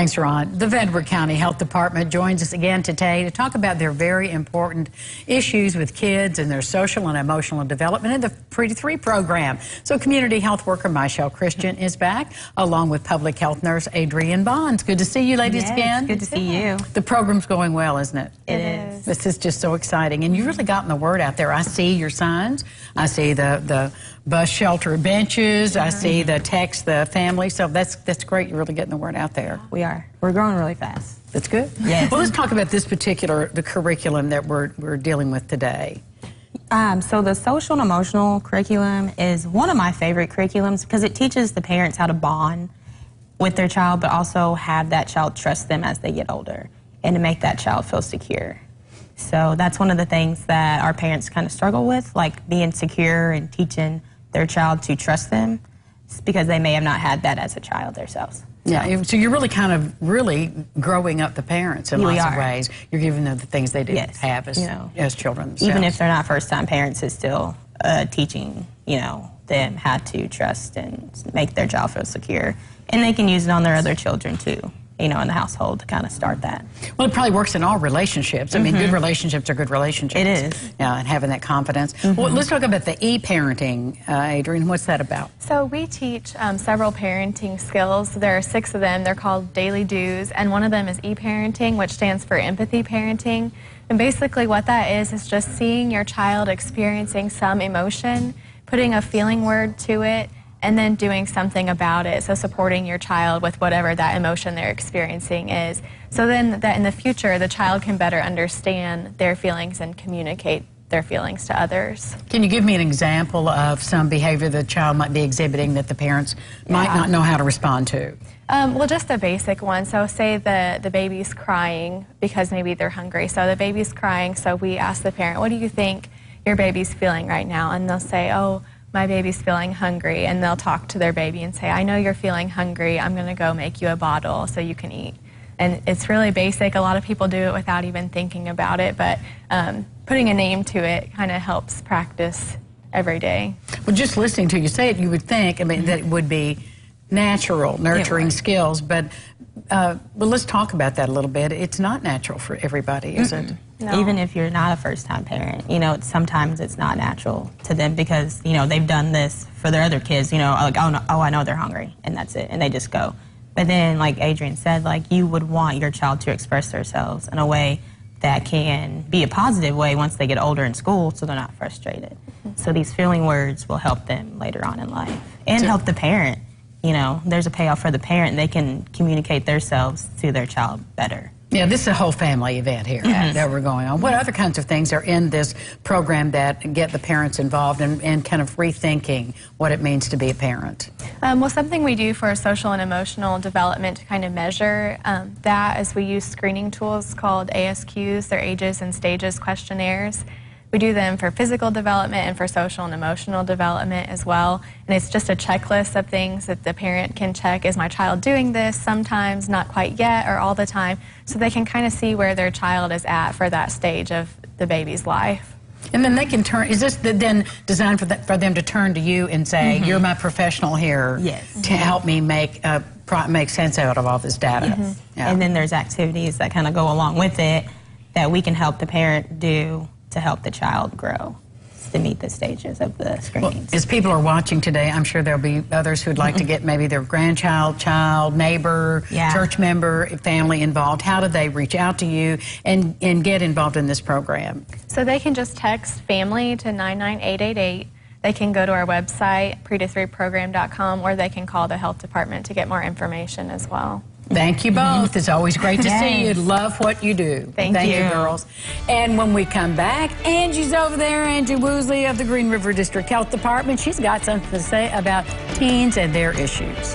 Thanks, Ron. The Vanderburgh County Health Department joins us again today to talk about their very important issues with kids and their social and emotional development in the Pre-3 program. So community health worker Michelle Christian is back, along with public health nurse Adrienne Bonds. Good to see you ladies again. Good to see you. The program's going well, isn't it? It is. This is just so exciting. And you've really gotten the word out there. I see your signs. I see the bus shelter benches. I see the text, the family. So that's great. You're really getting the word out there. We are. We're growing really fast. That's good. Yes. Well, let's talk about this the curriculum that we're dealing with today. So the social and emotional curriculum is one of my favorite curriculums because it teaches the parents how to bond with their child, but also have that child trust them as they get older and to make that child feel secure. So that's one of the things that our parents kind of struggle with, like being secure and teaching their child to trust them because they may have not had that as a child themselves. Yeah, so you're really kind of growing up the parents in lots of ways. You're giving them the things they didn't have as children themselves. Even if they're not first-time parents, it's still teaching, them how to trust and make their child feel secure. And they can use it on their other children too, in the household to kind of start that. Well, it probably works in all relationships. I mean, good relationships are good relationships. It is. Yeah, and having that confidence. Well, let's talk about the e-parenting, Adrienne. What's that about? So we teach several parenting skills. There are 6 of them. They're called daily do's, and one of them is e-parenting, which stands for empathy parenting. And basically what that is just seeing your child experiencing some emotion, putting a feeling word to it, and then doing something about it, so supporting your child with whatever that emotion they're experiencing is. So then that in the future, the child can better understand their feelings and communicate their feelings to others. Can you give me an example of some behavior the child might be exhibiting that the parents might not know how to respond to? Well, just a basic one. So say the baby's crying because maybe they're hungry. So the baby's crying, so we ask the parent, what do you think your baby's feeling right now? And they'll say, oh, my baby's feeling hungry, and they'll talk to their baby and say, I know you're feeling hungry, I'm going to go make you a bottle so you can eat. And it's really basic. A lot of people do it without even thinking about it, but putting a name to it kind of helps practice every day. Well, just listening to you say it, you would think, that it would be natural, nurturing skills, but let's talk about that a little bit. It's not natural for everybody, is it? No. Even if you're not a first-time parent, sometimes it's not natural to them because, they've done this for their other kids, like, oh, no, I know they're hungry, and that's it, and they just go. But then, like Adrienne said, you would want your child to express themselves in a way that can be a positive way once they get older in school so they're not frustrated. So these feeling words will help them later on in life and help the parent. There's a payoff for the parent. They can communicate themselves to their child better. Yeah, this is a whole family event here that we're going on. What other kinds of things are in this program that get the parents involved and kind of rethinking what it means to be a parent? Well, something we do for social and emotional development to kind of measure that is we use screening tools called ASQs, they're ages and stages questionnaires. We do them for physical development and for social and emotional development as well. And it's just a checklist of things that the parent can check. Is my child doing this? Sometimes, not quite yet, or all the time. So they can kind of see where their child is at for that stage of the baby's life. And then they can turn, is this then designed for them to turn to you and say, you're my professional here to help me make sense out of all this data? Yeah. And then there's activities that kind of go along with it that we can help the parent do to help the child grow to meet the stages of the screenings. Well, as people are watching today, I'm sure there'll be others who'd like to get maybe their grandchild, child, neighbor, church member, family involved. How do they reach out to you and get involved in this program? So they can just text family to 99888. They can go to our website, pre-3program.com, or they can call the health department to get more information as well. Thank you both. It's always great to see you. Love what you do. Thank you, girls. And when we come back, Angie's over there, Angie Woosley of the Green River District Health Department. She's got something to say about teens and their issues.